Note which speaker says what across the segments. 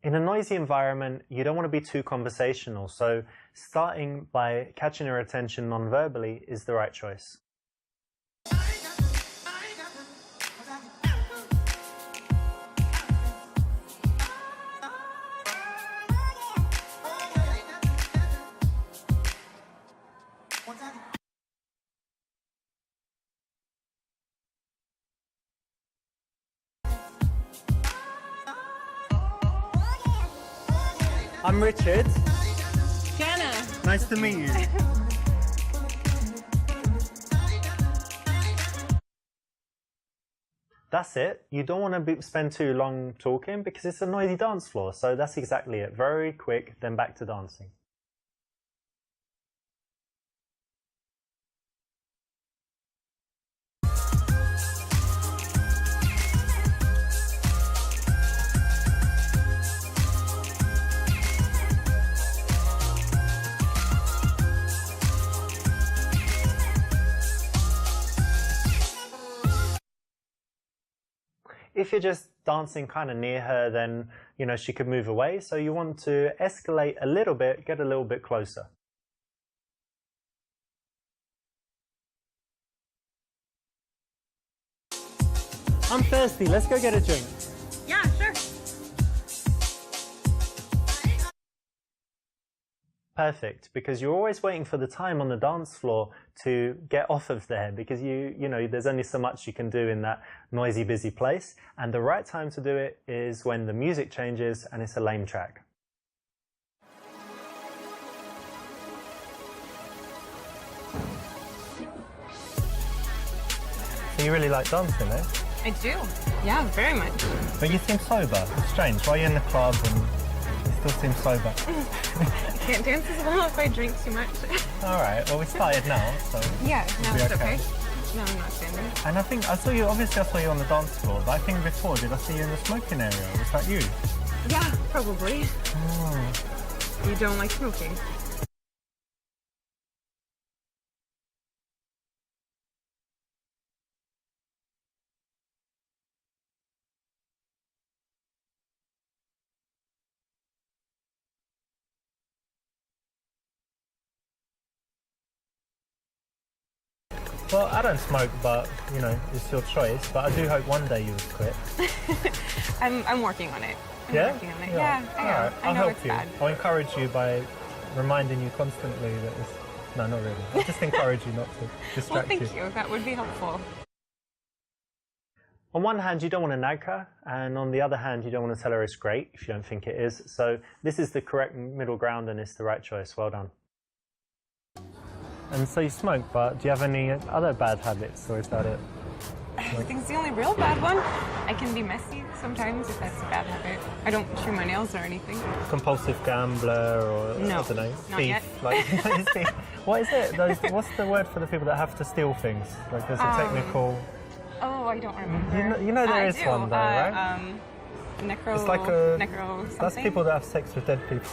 Speaker 1: In a noisy environment, you don't want to be too conversational, so starting by catching her attention non-verbally is the right choice. I'm Richard.
Speaker 2: Jana.
Speaker 1: Nice to meet you. That's it. You don't want to spend too long talking because it's a noisy dance floor. So that's exactly it. Very quick, then back to dancing. If you're just dancing kind of near her, then, you know, she could move away. So you want to escalate a little bit, get a little bit closer. I'm thirsty. Let's go get a drink.
Speaker 2: Yeah, sure.
Speaker 1: Perfect, because you're always waiting for the time on the dance floor to get off of there because you know, there's only so much you can do in that noisy, busy place. And the right time to do it is when the music changes and it's a lame track. So you really like dancing, eh?
Speaker 2: I do. Yeah, very much.
Speaker 1: But you seem sober. It's strange. Why are you in the club and you still seem sober?
Speaker 2: Can't dance as well if I drink too much.
Speaker 1: Alright, well we started now, so...
Speaker 2: Yeah, now it's okay. No, I'm not standing.
Speaker 1: And I think, I saw you on the dance floor, but I think before, did I see you in the smoking area? Was that you?
Speaker 2: Yeah, probably.
Speaker 1: Oh.
Speaker 2: You don't like smoking?
Speaker 1: Well, I don't smoke, but, you know, it's your choice. But I do hope one day you'll quit.
Speaker 2: I'm working on it. I'm working on it. Yeah, I am.
Speaker 1: Right.
Speaker 2: I know
Speaker 1: help
Speaker 2: it's
Speaker 1: you.
Speaker 2: bad.
Speaker 1: I'll encourage you by reminding you constantly that it's... No, not really. I'll just encourage you not to distract you.
Speaker 2: Well, thank you. That would be helpful.
Speaker 1: On one hand, you don't want to nag her, and on the other hand, you don't want to tell her it's great if you don't think it is. So this is the correct middle ground and it's the right choice. Well done. And so you smoke, but do you have any other bad habits, or is that it?
Speaker 2: I think it's the only real bad one. I can be messy sometimes if that's a bad habit. I don't chew my nails or anything.
Speaker 1: Compulsive gambler, or
Speaker 2: no,
Speaker 1: I don't know,
Speaker 2: not
Speaker 1: thief.
Speaker 2: yet.
Speaker 1: Like, what is it? What's the word for the people that have to steal things? Like there's a technical...
Speaker 2: Oh, I don't remember.
Speaker 1: You know there is one though, right?
Speaker 2: It's
Speaker 1: like a...
Speaker 2: necro something?
Speaker 1: That's people that have sex with dead people.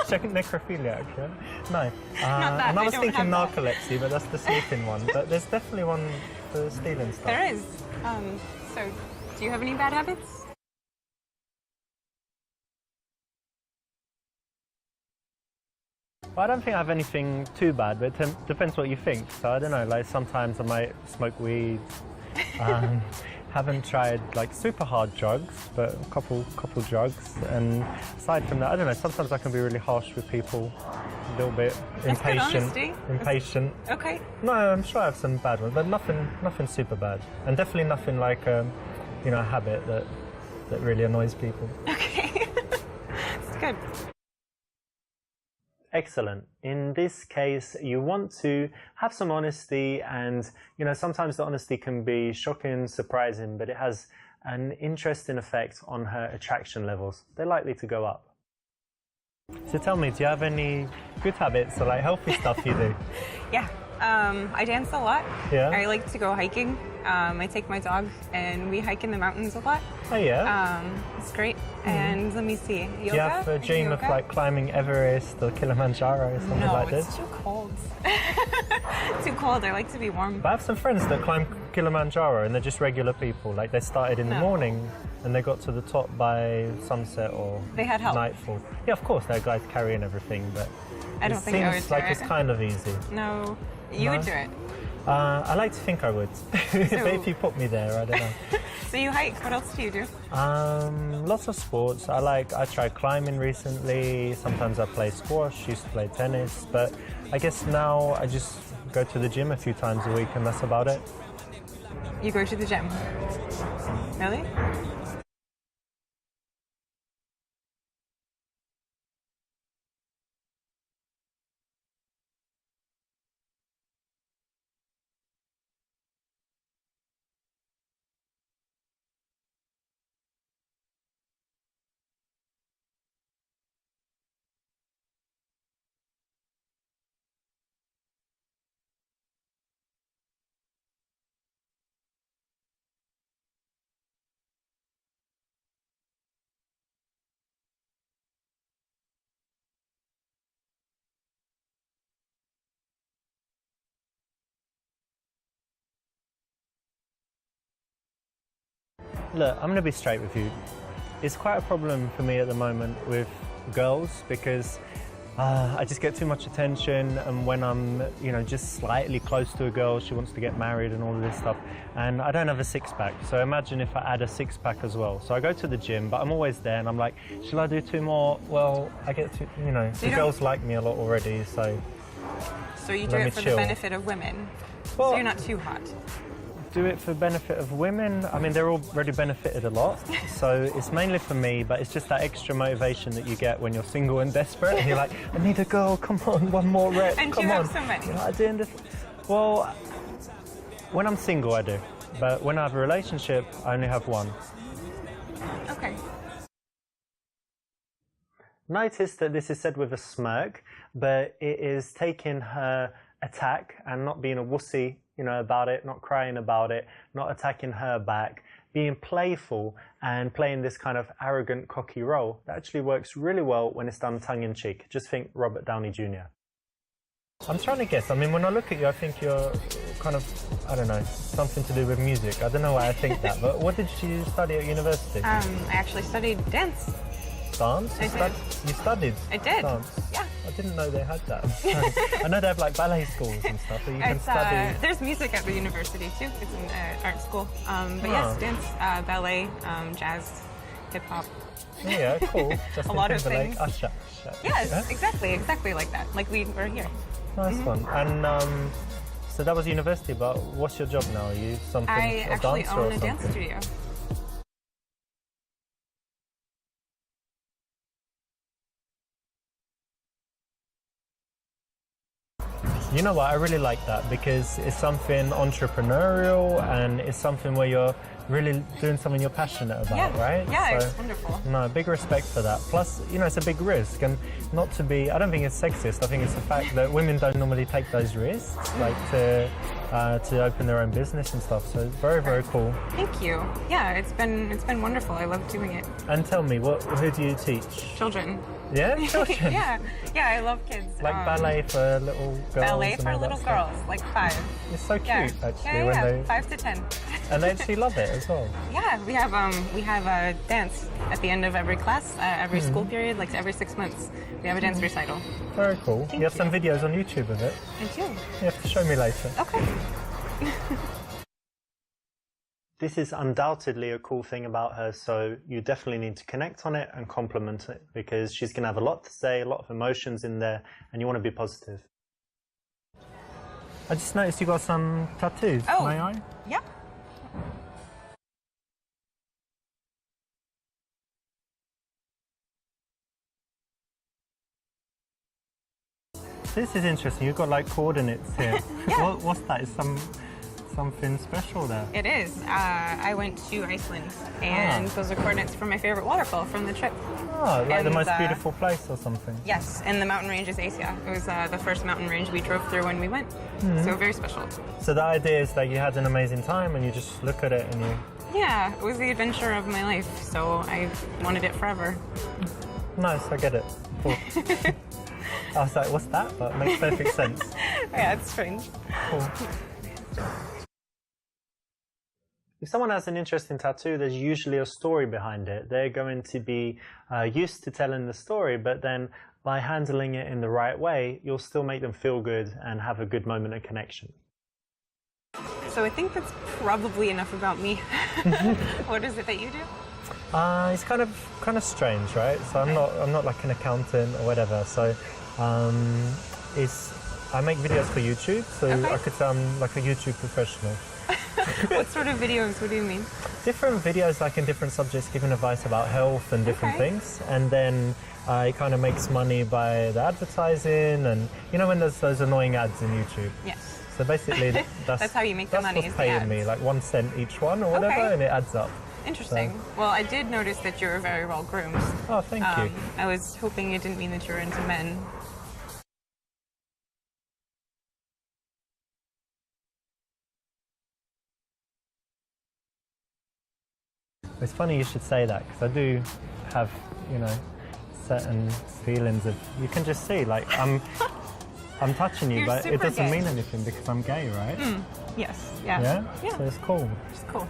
Speaker 1: Necrophiliac, yeah? No.
Speaker 2: Not that,
Speaker 1: and I was
Speaker 2: don't
Speaker 1: thinking
Speaker 2: have that.
Speaker 1: narcolepsy, but that's the sleeping one. But there's definitely one for stealing stuff.
Speaker 2: There is. So, do you have any bad habits?
Speaker 1: Well, I don't think I have anything too bad, but it depends what you think. So I don't know, like sometimes I might smoke weed. Haven't tried like super hard drugs, but a couple drugs. And aside from that, I don't know, sometimes I can be really harsh with people, a little bit impatient.
Speaker 2: Okay.
Speaker 1: No, I'm sure I have some bad ones, but nothing super bad. And definitely nothing like, you know, a habit that really annoys people.
Speaker 2: Okay. It's good.
Speaker 1: Excellent. In this case, you want to have some honesty, and you know, sometimes the honesty can be shocking, surprising, but it has an interesting effect on her attraction levels. They're likely to go up. So tell me, do you have any good habits or like healthy stuff you do?
Speaker 2: Yeah, I dance a lot.
Speaker 1: Yeah.
Speaker 2: I like to go hiking. I take my dog and we hike in the mountains a lot.
Speaker 1: Oh yeah.
Speaker 2: It's great. And let me see. Yoga?
Speaker 1: Do you have a dream of
Speaker 2: Yoga?
Speaker 1: like climbing Everest or Kilimanjaro or something like this?
Speaker 2: No, it's too cold. Too cold. I like to be warm.
Speaker 1: But I have some friends that climb Kilimanjaro and they're just regular people. Like they started in the morning and they got to the top by sunset or
Speaker 2: They had help.
Speaker 1: nightfall. Yeah, of course, they're guys carrying everything, but
Speaker 2: I don't think I would
Speaker 1: seems
Speaker 2: do
Speaker 1: like
Speaker 2: it.
Speaker 1: it's kind of easy.
Speaker 2: No, you would do it.
Speaker 1: I like to think I would, but if you put me there, I don't know.
Speaker 2: So you hike. What else do you do?
Speaker 1: Lots of sports. I tried climbing recently. Sometimes I play squash. Used to play tennis, but I guess now I just go to the gym a few times a week, and that's about it.
Speaker 2: You go to the gym. Really?
Speaker 1: Look, I'm going to be straight with you. It's quite a problem for me at the moment with girls because I just get too much attention, and when I'm, just slightly close to a girl, she wants to get married and all of this stuff, and I don't have a six-pack. So imagine if I add a six-pack as well. So I go to the gym, but I'm always there, and I'm like, shall I do two more? Well, I get to, the girls like me a lot already, so.
Speaker 2: So you do it for the benefit of women.
Speaker 1: Well,
Speaker 2: so you're not too hot.
Speaker 1: Do it for benefit of women. I mean, they're already benefited a lot, so it's mainly for me, but it's just that extra motivation that you get when you're single and desperate, and you're like, I need a girl, come on, one more rep,
Speaker 2: and
Speaker 1: come
Speaker 2: you
Speaker 1: on.
Speaker 2: have so many.
Speaker 1: At the end of, well, when I'm single, I do, but when I have a relationship, I only have one.
Speaker 2: Okay.
Speaker 1: Notice that this is said with a smirk, but it is taking her attack and not being a wussy, about it, not crying about it, not attacking her back, being playful and playing this kind of arrogant, cocky role. That actually works really well when it's done tongue-in-cheek. Just think Robert Downey Jr. I'm trying to guess. I mean, when I look at you, I think you're kind of, I don't know, something to do with music. I don't know why I think that, but what did you study at university?
Speaker 2: I actually studied dance.
Speaker 1: Dance? You studied
Speaker 2: I did.
Speaker 1: Dance?
Speaker 2: Yeah.
Speaker 1: I didn't know they had that. I know they have like ballet schools and stuff, but you can study.
Speaker 2: There's music at the university too. It's an art school. But yes, dance, ballet, jazz, hip hop.
Speaker 1: Yeah, cool. Justin
Speaker 2: A lot of
Speaker 1: Timberlake,
Speaker 2: things.
Speaker 1: Usher.
Speaker 2: Yes,
Speaker 1: Yeah?
Speaker 2: exactly like that. Like we were here.
Speaker 1: Nice one. And so that was university, but what's your job now? Are you something?
Speaker 2: I actually
Speaker 1: dancer
Speaker 2: own
Speaker 1: or
Speaker 2: a dance
Speaker 1: something?
Speaker 2: studio.
Speaker 1: You know what? I really like that because it's something entrepreneurial and it's something where you're really doing something you're passionate about, right?
Speaker 2: Yeah,
Speaker 1: So,
Speaker 2: it's wonderful.
Speaker 1: No, big respect for that. Plus, it's a big risk, and not to be. I don't think it's sexist. I think it's the fact that women don't normally take those risks, like to open their own business and stuff. So it's very, very cool.
Speaker 2: Thank you. Yeah, it's been wonderful. I love doing it.
Speaker 1: And tell me, who do you teach?
Speaker 2: Children.
Speaker 1: Yeah, children.
Speaker 2: yeah, I love kids.
Speaker 1: Like ballet for little girls.
Speaker 2: Ballet
Speaker 1: and
Speaker 2: for
Speaker 1: all that
Speaker 2: little
Speaker 1: stuff.
Speaker 2: girls, like 5.
Speaker 1: It's so cute,
Speaker 2: Yeah.
Speaker 1: actually.
Speaker 2: Yeah,
Speaker 1: when they
Speaker 2: 5 to 10.
Speaker 1: and they actually love it as well.
Speaker 2: Yeah, we have a dance at the end of every class, every school period, like every 6 months. We have a dance recital.
Speaker 1: Very cool. You have some
Speaker 2: you.
Speaker 1: videos on YouTube of it.
Speaker 2: I do.
Speaker 1: You have to show me later.
Speaker 2: Okay.
Speaker 1: This is undoubtedly a cool thing about her, so you definitely need to connect on it and compliment it because she's going to have a lot to say, a lot of emotions in there, and you want to be positive. I just noticed you got some tattoos.
Speaker 2: Oh,
Speaker 1: May I?
Speaker 2: Yeah. This
Speaker 1: is interesting. You've got like coordinates here.
Speaker 2: Yeah.
Speaker 1: What's that? Is something special there.
Speaker 2: It is. I went to Iceland, and those are coordinates for my favorite waterfall from the trip.
Speaker 1: Oh, like
Speaker 2: And,
Speaker 1: the most beautiful place or something?
Speaker 2: Yes, and the mountain range is Asia. It was the first mountain range we drove through when we went, so very special.
Speaker 1: So the idea is that you had an amazing time and you just look at it and you...
Speaker 2: Yeah, it was the adventure of my life, so I wanted it forever.
Speaker 1: Nice, I get it. Cool. I was like, what's that? But it makes perfect sense.
Speaker 2: Yeah, it's strange.
Speaker 1: Cool. If someone has an interesting tattoo, there's usually a story behind it. They're going to be used to telling the story, but then by handling it in the right way, you'll still make them feel good and have a good moment of connection.
Speaker 2: So I think that's probably enough about me. What is it that you do?
Speaker 1: It's kind of strange, right? So I'm not like an accountant or whatever. So I make videos for YouTube. So I could say I'm like a YouTube professional.
Speaker 2: What sort of videos? What do you mean?
Speaker 1: Different videos, like in different subjects, giving advice about health and different things. And then it kind of makes money by the advertising, and you know when there's those annoying ads in YouTube.
Speaker 2: Yes.
Speaker 1: So basically,
Speaker 2: that's how you make the money.
Speaker 1: That's what's paying me, like 1 cent each one or whatever, and it adds up.
Speaker 2: Interesting. So. Well, I did notice that you were very well groomed.
Speaker 1: Oh, thank you.
Speaker 2: I was hoping it didn't mean that you were into men.
Speaker 1: It's funny you should say that, because I do have, you know, certain feelings of, you can just see, like, I'm touching you, but it doesn't mean anything because I'm gay, right?
Speaker 2: Yes, yeah.
Speaker 1: Yeah? So it's cool.
Speaker 2: It's cool.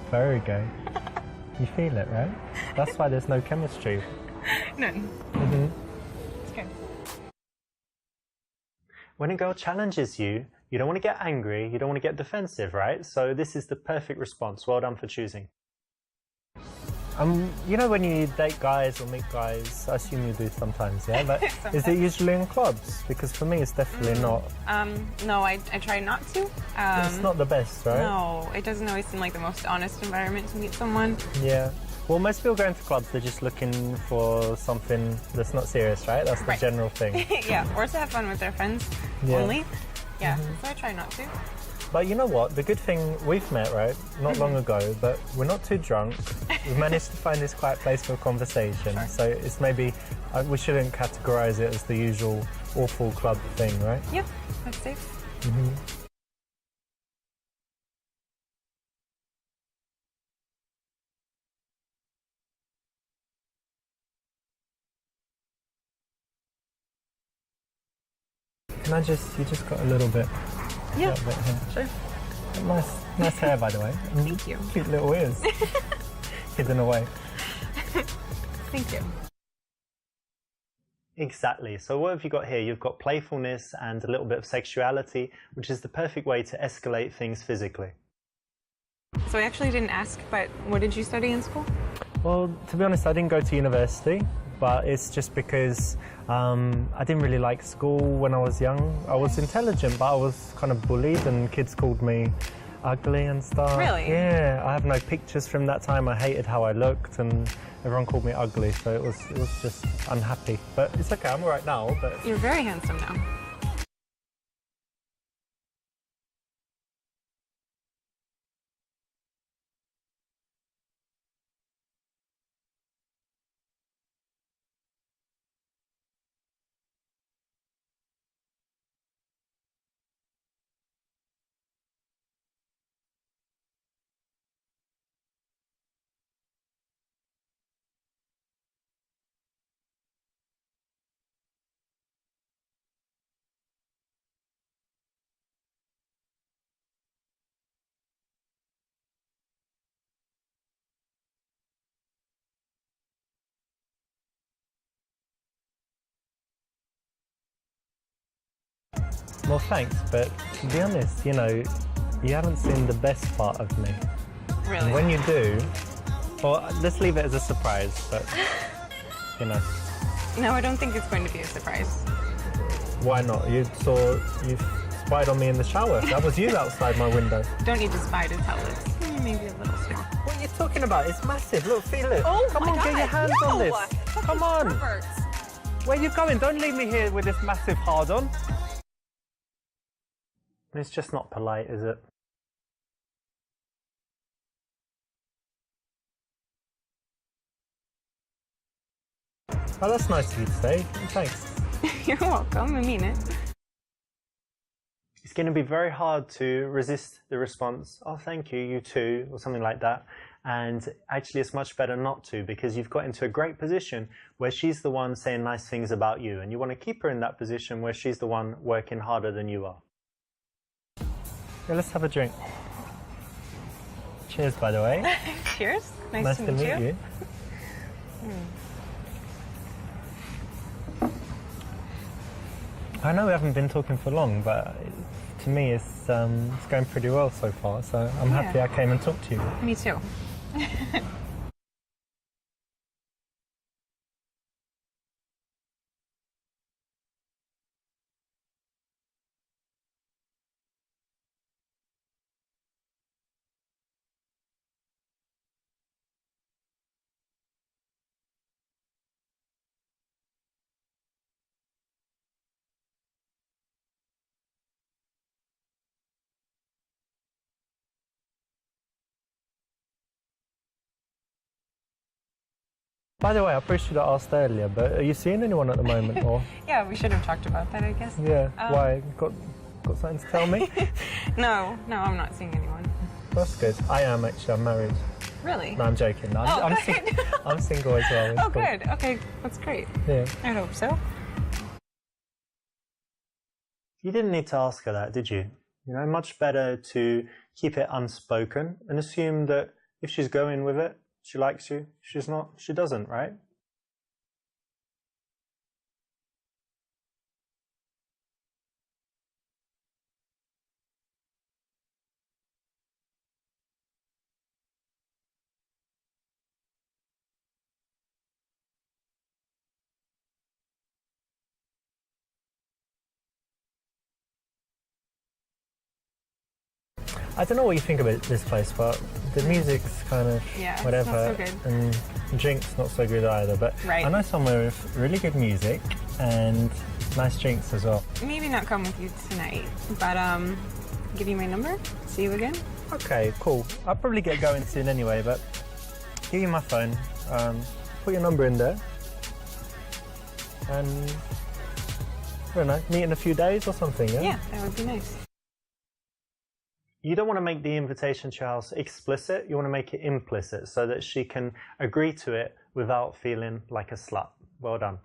Speaker 1: Very gay. You feel it, right? That's why there's no chemistry.
Speaker 2: None. It's good. When
Speaker 1: a girl challenges you, you don't want to get angry, you don't want to get defensive, right? So this is the perfect response. Well done for choosing. You know when you date guys or meet guys, I assume you do sometimes, yeah? But is it usually in clubs? Because for me it's definitely not.
Speaker 2: No, I try not to.
Speaker 1: It's not the best, right?
Speaker 2: No, it doesn't always seem like the most honest environment to meet someone.
Speaker 1: Yeah. Well, most people going to clubs, they're just looking for something that's not serious, right? That's the general thing.
Speaker 2: Yeah, or to have fun with their friends only. Yeah, so I try not to.
Speaker 1: But you know what? The good thing, we've met, right? Not long ago, but we're not too drunk. We've managed to find this quiet place for a conversation. Sure. So it's maybe, we shouldn't categorise it as the usual awful club thing, right?
Speaker 2: Yeah, that's safe.
Speaker 1: Can you just got a little bit.
Speaker 2: Yeah,
Speaker 1: little bit here.
Speaker 2: Sure.
Speaker 1: Nice hair, by the way.
Speaker 2: Thank you.
Speaker 1: Cute little ears. Hidden away.
Speaker 2: Thank you.
Speaker 1: Exactly. So what have you got here? You've got playfulness and a little bit of sexuality, which is the perfect way to escalate things physically.
Speaker 2: So I actually didn't ask, but what did you study in school?
Speaker 1: Well, to be honest, I didn't go to university, but it's just because I didn't really like school when I was young. I was intelligent, but I was kind of bullied and kids called me ugly and stuff.
Speaker 2: Really?
Speaker 1: Yeah, I have no pictures from that time. I hated how I looked and everyone called me ugly, so it was just unhappy. But it's okay, I'm all right now. But
Speaker 2: you're very handsome now.
Speaker 1: well, thanks, but to be honest, you know, you haven't seen the best part of me.
Speaker 2: Really?
Speaker 1: And when you do, well, let's leave it as a surprise, but, you know.
Speaker 2: No, I don't think it's going to be a surprise.
Speaker 1: Why not? You spied on me in the shower. That was you outside my window.
Speaker 2: Don't need to spy to tell us. Maybe a little small.
Speaker 1: What are you talking about? It's massive. Look, feel it.
Speaker 2: Oh,
Speaker 1: come on,
Speaker 2: God.
Speaker 1: get your hands on this. Come on.
Speaker 2: Perverts.
Speaker 1: Where are you going? Don't leave me here with this massive hard-on. It's just not polite, is it? Oh, that's nice of you to say. Thanks.
Speaker 2: You're welcome. I mean it.
Speaker 1: It's going to be very hard to resist the response, oh, thank you, you too, or something like that. And actually, it's much better not to, because you've got into a great position where she's the one saying nice things about you. And you want to keep her in that position where she's the one working harder than you are. Yeah, let's have a drink. Cheers, by the way.
Speaker 2: Cheers. Nice to meet you.
Speaker 1: I know we haven't been talking for long, but to me it's going pretty well so far, so I'm happy I came and talked to you.
Speaker 2: Me too.
Speaker 1: By the way, I probably should have asked earlier, but are you seeing anyone at the moment, or?
Speaker 2: Yeah, we should have talked about that, I guess.
Speaker 1: Yeah, why? Got something to tell me?
Speaker 2: No, I'm not seeing anyone.
Speaker 1: That's good. I am actually, I'm married.
Speaker 2: Really?
Speaker 1: No, I'm joking. No, I'm single as well. It's
Speaker 2: cool.
Speaker 1: cool.
Speaker 2: Good. Okay, that's great.
Speaker 1: Yeah.
Speaker 2: I hope so.
Speaker 1: You didn't need to ask her that, did you? You know, much better to keep it unspoken and assume that if she's going with it, she likes you. If she's not, she doesn't, right? I don't know what you think about this place, but the music's kind of whatever,
Speaker 2: it's not so good.
Speaker 1: and drinks not so good either. But I know somewhere with really good music and nice drinks as well.
Speaker 2: Maybe not come with you tonight, but give you my number. See you again.
Speaker 1: Okay, cool. I'll probably get going soon anyway, but give you my phone. Put your number in there, and I don't know, meet in a few days or something.
Speaker 2: Yeah, that would be nice.
Speaker 1: You don't want to make the invitation to your house explicit, you want to make it implicit so that she can agree to it without feeling like a slut. Well done.